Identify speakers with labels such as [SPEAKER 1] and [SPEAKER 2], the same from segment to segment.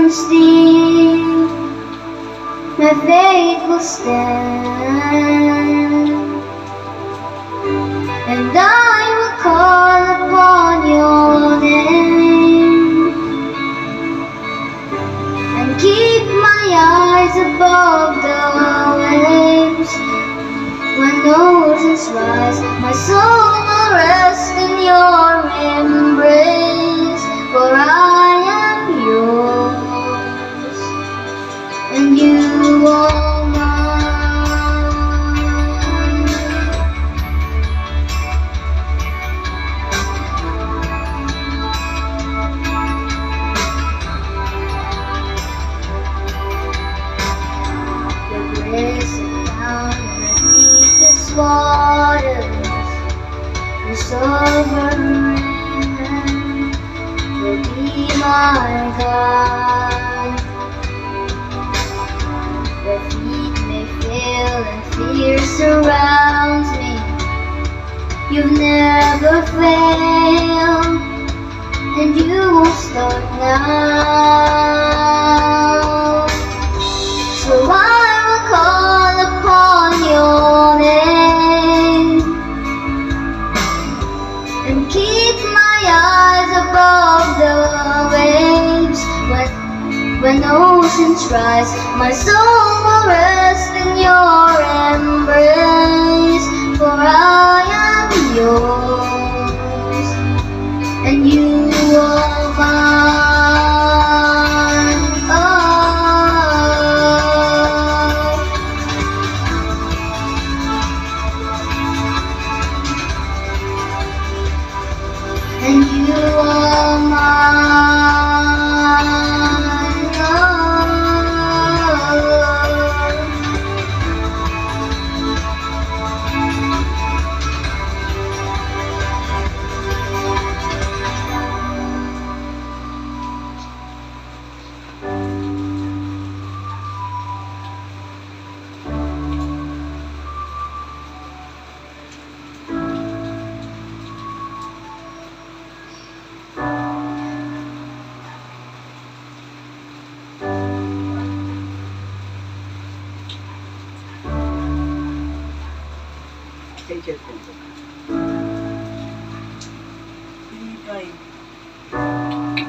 [SPEAKER 1] and steal, my faith will stand, and I will call upon your name, and keep my eyes above the waves. When oceans rise, my soul will rest in your embrace, for I am yours, and you are mine. Your grace and power beneath this waters, your sovereign hand will be my guide. Where feet may fail and fear surrounds me, you've never failed, and you won't start now. So I will call upon your name, and keep my eyes above the waves. When oceans rise, my soul will rest in your embrace, for I am yours, and you are mine. Oh, and you are mine.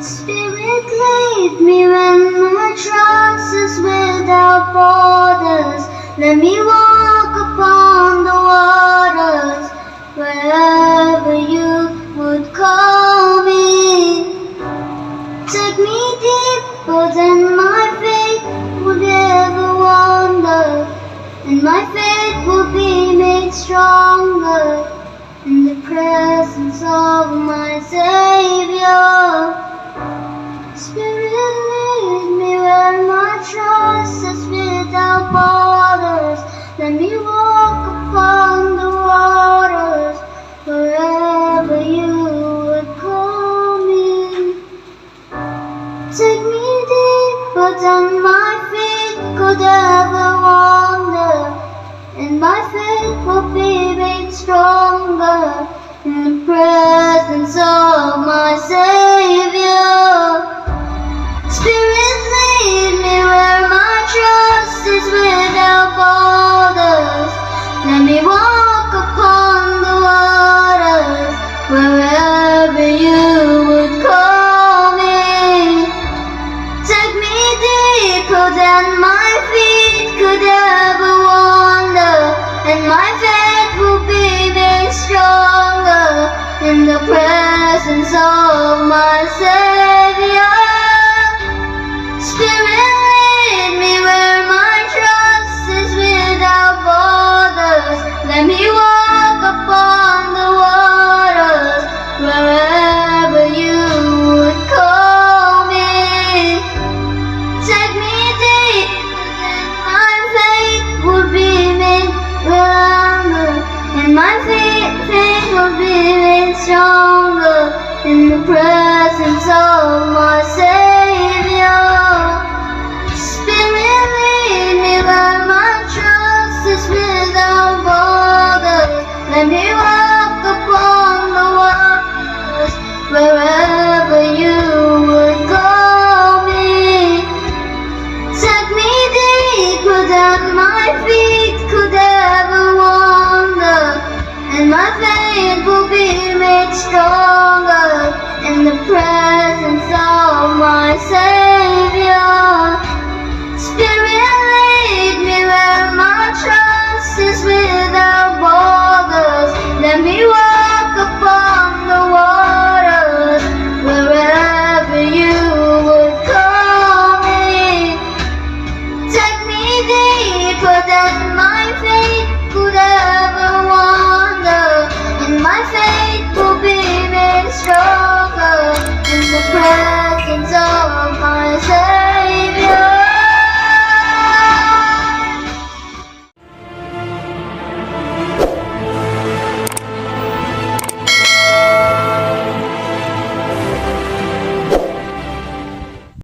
[SPEAKER 1] Spirit, lead me when my trust is without borders. Let me walk upon the waters, wherever you would call me. Take me deeper than my faith would ever wander, and my faith will be made stronger in the presence of my Savior. Spirit, lead me where my trust is without borders. Let me walk upon the waters, wherever you would call me. Take me deeper than my feet could ever wander, and my faith will be made stronger in the presence of my Savior. Spirit, lead me where my trust is without borders. Let me walk upon the waters, wherever you would call me. Take me deeper than my feet could ever wander, and my faith will be made stronger in the presence of presence of my Savior.